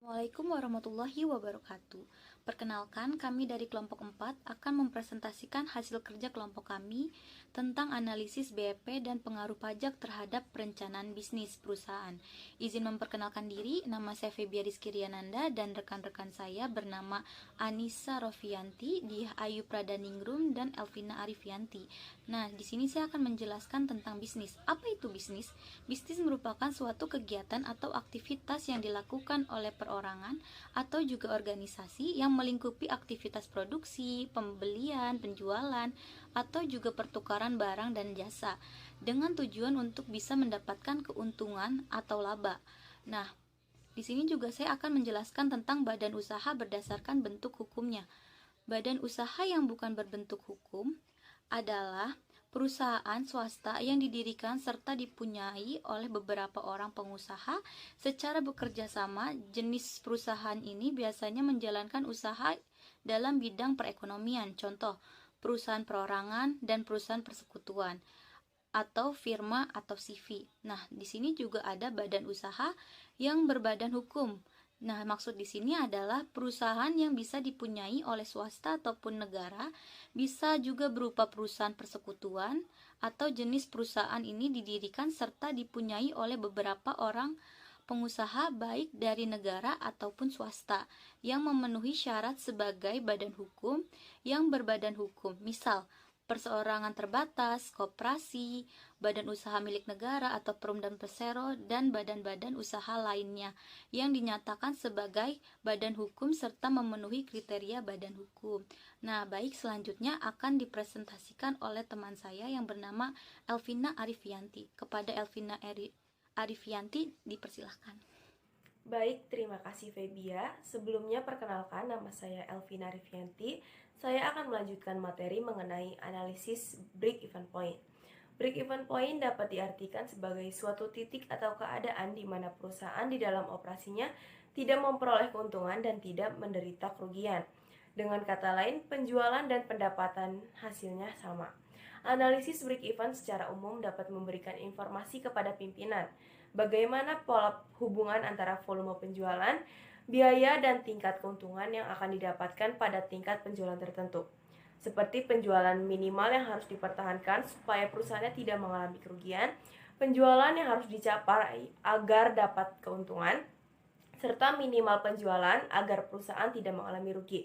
Assalamualaikum warahmatullahi wabarakatuh. Perkenalkan, kami dari kelompok 4 akan mempresentasikan hasil kerja kelompok kami tentang analisis BEP dan pengaruh pajak terhadap perencanaan bisnis perusahaan. Izin memperkenalkan diri, nama saya Febia Rizky Riananda dan rekan-rekan saya bernama Anissa Rofianti, di Ayu Pradaningrum, dan Elvina Arifianti. Nah, di sini saya akan menjelaskan tentang bisnis. Apa itu bisnis? Bisnis merupakan suatu kegiatan atau aktivitas yang dilakukan oleh perorangan atau juga organisasi yang melingkupi aktivitas produksi, pembelian, penjualan, atau juga pertukaran barang dan jasa dengan tujuan untuk bisa mendapatkan keuntungan atau laba. Nah, di sini juga saya akan menjelaskan tentang badan usaha berdasarkan bentuk hukumnya. Badan usaha yang bukan berbentuk hukum adalah perusahaan swasta yang didirikan serta dipunyai oleh beberapa orang pengusaha secara bekerja sama. Jenis perusahaan ini biasanya menjalankan usaha dalam bidang perekonomian, contoh perusahaan perorangan dan perusahaan persekutuan atau firma atau CV. Nah, di sini juga ada badan usaha yang berbadan hukum. Nah, maksud di sini adalah perusahaan yang bisa dipunyai oleh swasta ataupun negara, bisa juga berupa perusahaan persekutuan, atau jenis perusahaan ini didirikan serta dipunyai oleh beberapa orang pengusaha baik dari negara ataupun swasta yang memenuhi syarat sebagai badan hukum yang berbadan hukum. Misal, perseorangan terbatas, koperasi, badan usaha milik negara atau Perum dan Persero, dan badan-badan usaha lainnya yang dinyatakan sebagai badan hukum serta memenuhi kriteria badan hukum. Nah, baik, selanjutnya akan dipresentasikan oleh teman saya yang bernama Elvina Arifianti. Kepada Elvina Arifianti dipersilahkan. Baik, terima kasih Febia. Sebelumnya perkenalkan, nama saya Elvina Rivianti. Saya akan melanjutkan materi mengenai analisis break-even point. Break-even point dapat diartikan sebagai suatu titik atau keadaan di mana perusahaan di dalam operasinya tidak memperoleh keuntungan dan tidak menderita kerugian. Dengan kata lain, penjualan dan pendapatan hasilnya sama. Analisis break-even secara umum dapat memberikan informasi kepada pimpinan bagaimana pola hubungan antara volume penjualan, biaya, dan tingkat keuntungan yang akan didapatkan pada tingkat penjualan tertentu. Seperti penjualan minimal yang harus dipertahankan supaya perusahaannya tidak mengalami kerugian, penjualan yang harus dicapai agar dapat keuntungan, serta minimal penjualan agar perusahaan tidak mengalami rugi.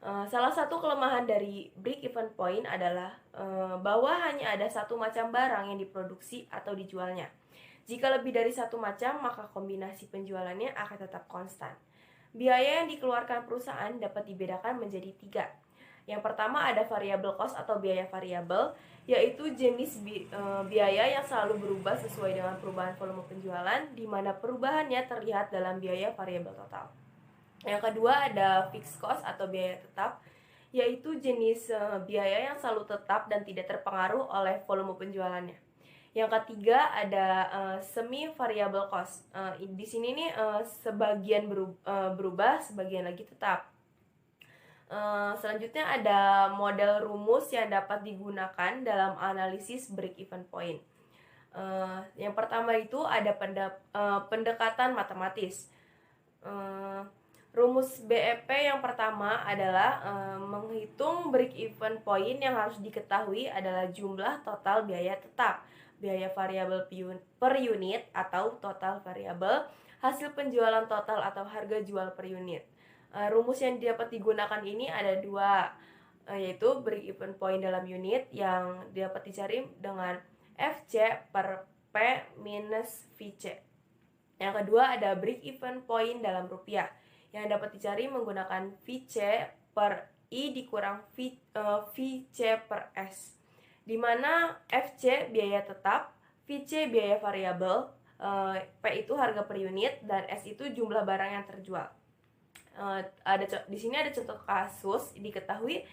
Salah satu kelemahan dari break-even point adalah bahwa hanya ada satu macam barang yang diproduksi atau dijualnya. Jika lebih dari satu macam, maka kombinasi penjualannya akan tetap konstan. Biaya yang dikeluarkan perusahaan dapat dibedakan menjadi 3. Yang pertama ada variable cost atau biaya variabel, yaitu jenis biaya yang selalu berubah sesuai dengan perubahan volume penjualan, di mana perubahannya terlihat dalam biaya variabel total. Yang kedua ada fixed cost atau biaya tetap, yaitu jenis biaya yang selalu tetap dan tidak terpengaruh oleh volume penjualannya. Yang ketiga ada semi variable cost. Di sini nih sebagian berubah, sebagian lagi tetap. Selanjutnya ada model rumus yang dapat digunakan dalam analisis break-even point. Yang pertama itu ada pendekatan matematis. Rumus BEP yang pertama adalah menghitung break-even point yang harus diketahui adalah jumlah total biaya tetap, biaya variabel per unit atau total variabel, hasil penjualan total atau harga jual per unit. Rumus yang dapat digunakan ini ada 2, yaitu break-even point dalam unit yang dapat dicari dengan FC per P minus VC. Yang kedua ada break-even point dalam rupiah yang dapat dicari menggunakan VC per I dikurang VC per S, di mana FC biaya tetap, VC biaya variabel, P itu harga per unit, dan S itu jumlah barang yang terjual. Di sini ada contoh kasus. Diketahui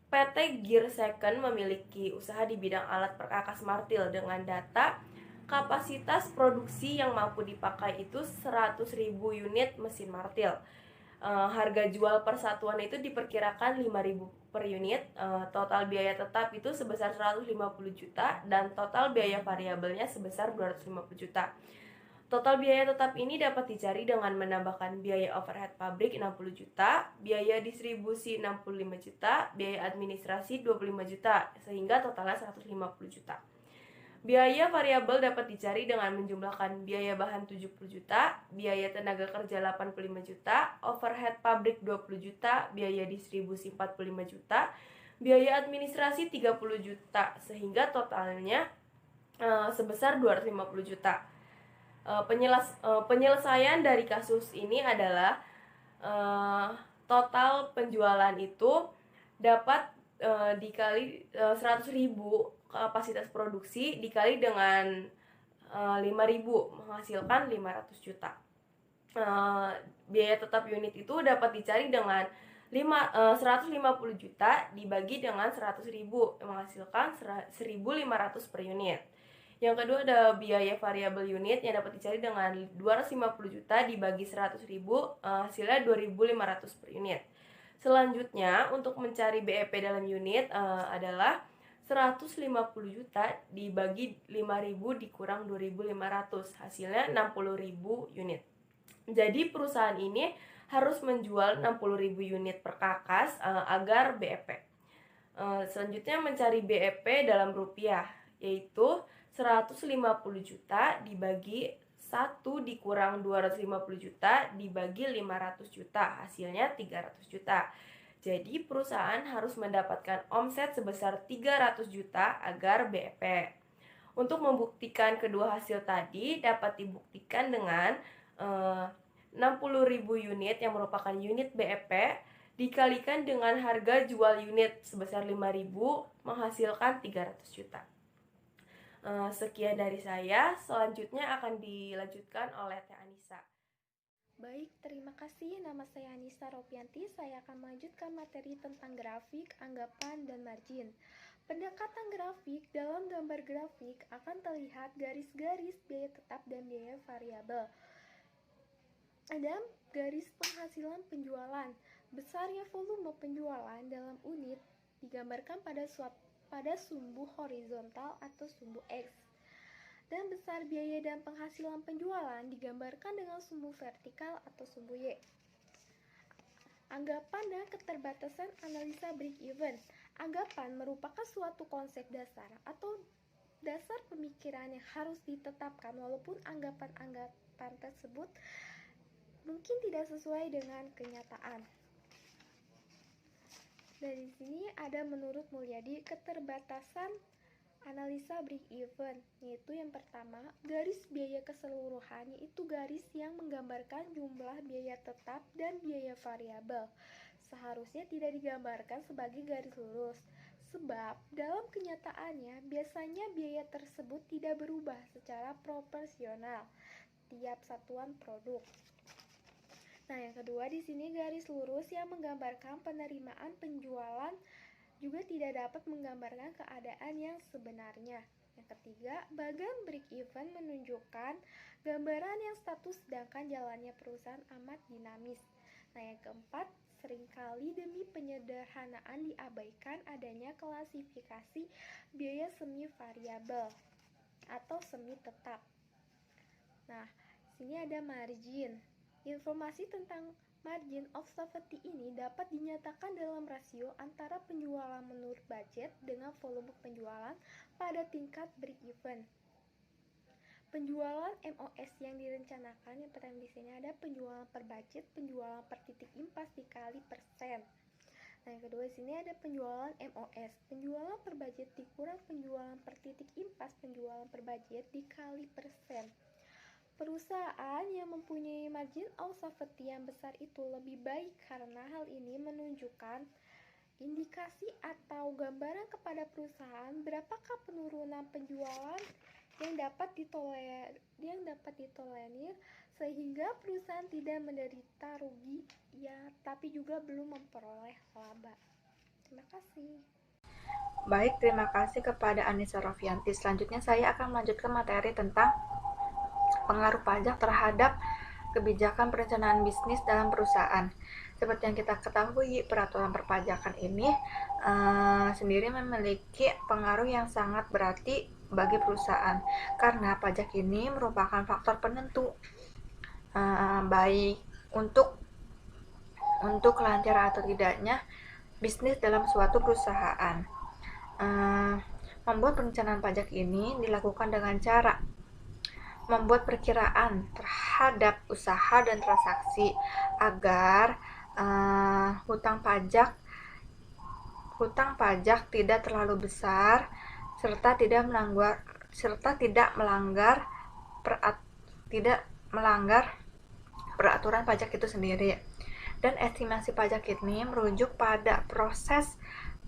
PT Gear Second memiliki usaha di bidang alat perkakas martil dengan data kapasitas produksi yang mampu dipakai itu 100.000 unit mesin martil. Harga jual persatuan itu diperkirakan 5.000 per unit. Total biaya tetap itu sebesar 150 juta dan total biaya variabelnya sebesar 250 juta. Total biaya tetap ini dapat dicari dengan menambahkan biaya overhead pabrik 60 juta, biaya distribusi 65 juta, biaya administrasi 25 juta, sehingga totalnya 150 juta. Biaya variabel dapat dicari dengan menjumlahkan biaya bahan 70 juta, biaya tenaga kerja 85 juta, overhead pabrik 20 juta, biaya distribusi 45 juta, biaya administrasi 30 juta, sehingga totalnya sebesar 250 juta. Penyelesaian dari kasus ini adalah total penjualan itu dapat dikali 100.000 kapasitas produksi dikali dengan 5.000 menghasilkan 500 juta. Biaya tetap unit itu dapat dicari dengan 150 juta dibagi dengan 100.000 menghasilkan 1.500 per unit. Yang kedua ada biaya variabel unit yang dapat dicari dengan 250 juta dibagi 100.000, hasilnya 2.500 per unit. Selanjutnya untuk mencari BEP dalam unit adalah 150 juta dibagi 5.000 dikurang 2.500, hasilnya 60.000 unit. Jadi perusahaan ini harus menjual 60.000 unit per kakas agar BEP. Selanjutnya mencari BEP dalam rupiah, yaitu 150 juta dibagi 1 dikurang 250 juta dibagi 500 juta, hasilnya 300 juta. Jadi perusahaan harus mendapatkan omset sebesar 300 juta agar BEP. Untuk membuktikan kedua hasil tadi dapat dibuktikan dengan 60.000 unit yang merupakan unit BEP dikalikan dengan harga jual unit sebesar 5.000 menghasilkan 300 juta. Sekian dari saya, selanjutnya akan dilanjutkan oleh Teh Anissa. Baik, terima kasih. Nama saya Anissa Ropianti. Saya akan melanjutkan materi tentang grafik, anggapan, dan margin. Pendekatan grafik, dalam gambar grafik akan terlihat garis-garis biaya tetap dan biaya variabel. Ada garis penghasilan penjualan. Besarnya volume penjualan dalam unit digambarkan pada sumbu horizontal atau sumbu X. Dan besar biaya dan penghasilan penjualan digambarkan dengan sumbu vertikal atau sumbu Y. Anggapan dan keterbatasan analisa break-even. Anggapan merupakan suatu konsep dasar atau dasar pemikiran yang harus ditetapkan walaupun anggapan tersebut mungkin tidak sesuai dengan kenyataan. Dari sini ada menurut Mulyadi keterbatasan analisa break-even, yaitu yang pertama, garis biaya keseluruhan, yaitu garis yang menggambarkan jumlah biaya tetap dan biaya variabel. Seharusnya tidak digambarkan sebagai garis lurus, sebab dalam kenyataannya biasanya biaya tersebut tidak berubah secara proporsional tiap satuan produk. Nah, yang kedua di sini garis lurus yang menggambarkan penerimaan penjualan juga tidak dapat menggambarkan keadaan yang sebenarnya. Yang ketiga, bagan break-even menunjukkan gambaran yang status sedangkan jalannya perusahaan amat dinamis. Nah, yang keempat, seringkali demi penyederhanaan diabaikan adanya klasifikasi biaya semi variabel atau semi tetap. Nah, sini ada margin. Informasi tentang margin of safety ini dapat dinyatakan dalam rasio antara penjualan menurut budget dengan volume penjualan pada tingkat break-even. Penjualan MOS yang direncanakan, yang pertama di sini ada penjualan per budget, penjualan per titik impas dikali persen. Nah, yang kedua di sini ada penjualan MOS, penjualan per budget dikurang penjualan per titik impas, penjualan per budget dikali persen. Perusahaan yang mempunyai margin of safety yang besar itu lebih baik karena hal ini menunjukkan indikasi atau gambaran kepada perusahaan berapakah penurunan penjualan yang dapat ditolerir sehingga perusahaan tidak menderita rugi ya tapi juga belum memperoleh laba. Terima kasih. Baik, terima kasih kepada Anissa Rofianti. Selanjutnya saya akan melanjutkan materi tentang pengaruh pajak terhadap kebijakan perencanaan bisnis dalam perusahaan. Seperti yang kita ketahui, peraturan perpajakan ini sendiri memiliki pengaruh yang sangat berarti bagi perusahaan, karena pajak ini merupakan faktor penentu baik untuk lancar atau tidaknya bisnis dalam suatu perusahaan. Membuat perencanaan pajak ini dilakukan dengan cara membuat perkiraan terhadap usaha dan transaksi agar hutang pajak tidak terlalu besar serta tidak melanggar peraturan pajak itu sendiri. Dan estimasi pajak ini merujuk pada proses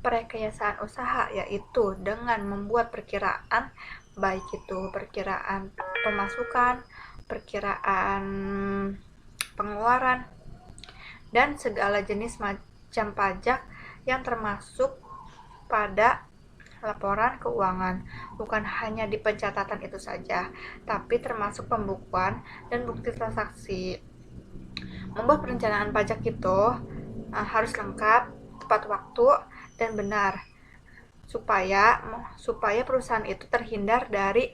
perekayasaan usaha, yaitu dengan membuat perkiraan, baik itu perkiraan pemasukan, perkiraan pengeluaran, dan segala jenis macam pajak yang termasuk pada laporan keuangan. Bukan hanya di pencatatan itu saja, tapi termasuk pembukuan dan bukti transaksi. Membuat perencanaan pajak itu harus lengkap, tepat waktu, dan benar, supaya perusahaan itu terhindar dari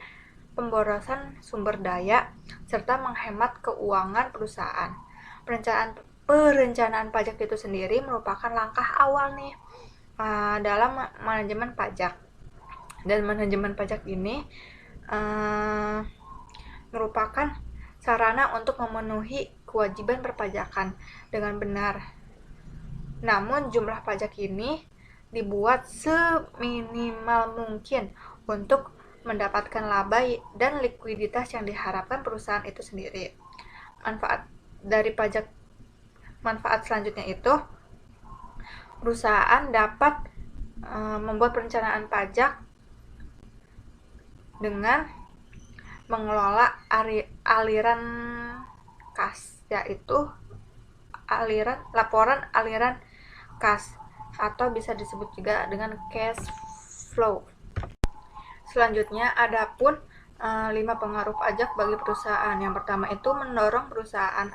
pemborosan sumber daya serta menghemat keuangan perusahaan. Perencanaan pajak itu sendiri merupakan langkah awal nih dalam manajemen pajak. Dan manajemen pajak ini merupakan sarana untuk memenuhi kewajiban perpajakan dengan benar. Namun jumlah pajak ini dibuat seminimal mungkin untuk mendapatkan laba dan likuiditas yang diharapkan perusahaan itu sendiri. Manfaat selanjutnya itu, perusahaan dapat membuat perencanaan pajak dengan mengelola aliran kas, yaitu laporan aliran kas, atau bisa disebut juga dengan cash flow. Selanjutnya, adapun 5 pengaruh pajak bagi perusahaan. Yang pertama itu mendorong perusahaan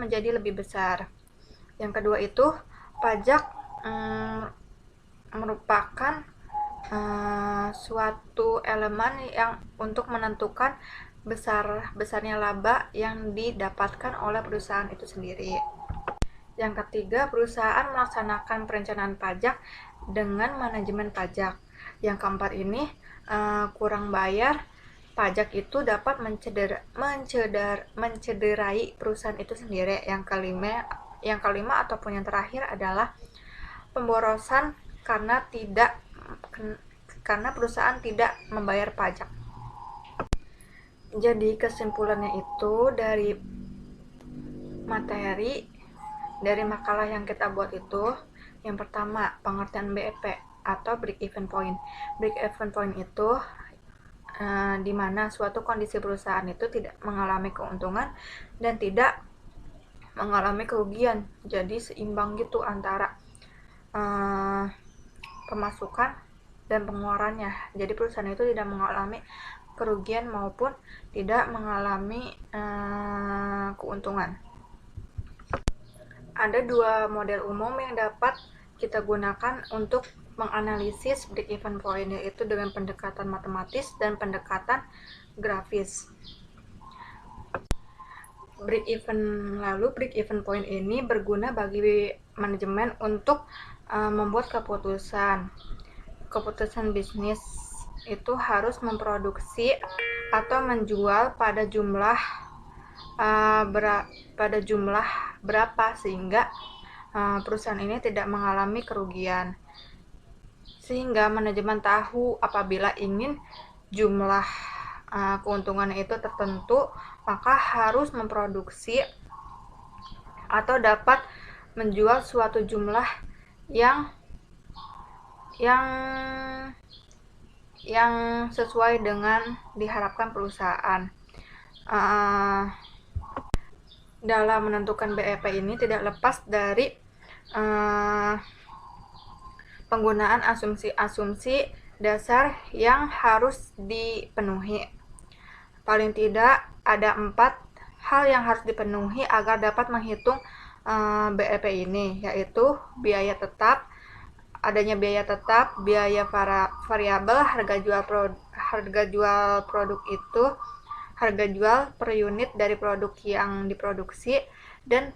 menjadi lebih besar. Yang kedua itu pajak merupakan suatu elemen yang untuk menentukan besarnya laba yang didapatkan oleh perusahaan itu sendiri. Yang ketiga, perusahaan melaksanakan perencanaan pajak dengan manajemen pajak. Yang keempat ini, kurang bayar pajak itu dapat mencederai perusahaan itu sendiri. Yang kelima ataupun yang terakhir adalah pemborosan karena perusahaan tidak membayar pajak. Jadi kesimpulannya itu dari materi dari makalah yang kita buat itu, yang pertama pengertian BEP atau break even point. Break even point itu di mana suatu kondisi perusahaan itu tidak mengalami keuntungan dan tidak mengalami kerugian. Jadi seimbang gitu antara pemasukan dan pengeluarannya. Jadi perusahaan itu tidak mengalami kerugian maupun tidak mengalami keuntungan. Ada 2 model umum yang dapat kita gunakan untuk menganalisis break even point, yaitu dengan pendekatan matematis dan pendekatan grafis. Break even point ini berguna bagi manajemen untuk membuat keputusan bisnis itu harus memproduksi atau menjual pada jumlah berapa sehingga perusahaan ini tidak mengalami kerugian. Sehingga manajemen tahu apabila ingin jumlah keuntungan itu tertentu, maka harus memproduksi atau dapat menjual suatu jumlah yang sesuai dengan diharapkan perusahaan. Dalam menentukan BEP ini tidak lepas dari penggunaan asumsi-asumsi dasar yang harus dipenuhi. Paling tidak ada 4 hal yang harus dipenuhi agar dapat menghitung BEP ini, yaitu biaya tetap, adanya biaya tetap, biaya variabel, harga jual produk itu, harga jual per unit dari produk yang diproduksi, dan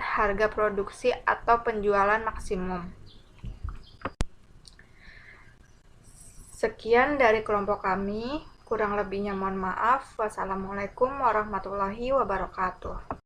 harga produksi atau penjualan maksimum. Sekian dari kelompok kami, kurang lebihnya mohon maaf. Wassalamualaikum warahmatullahi wabarakatuh.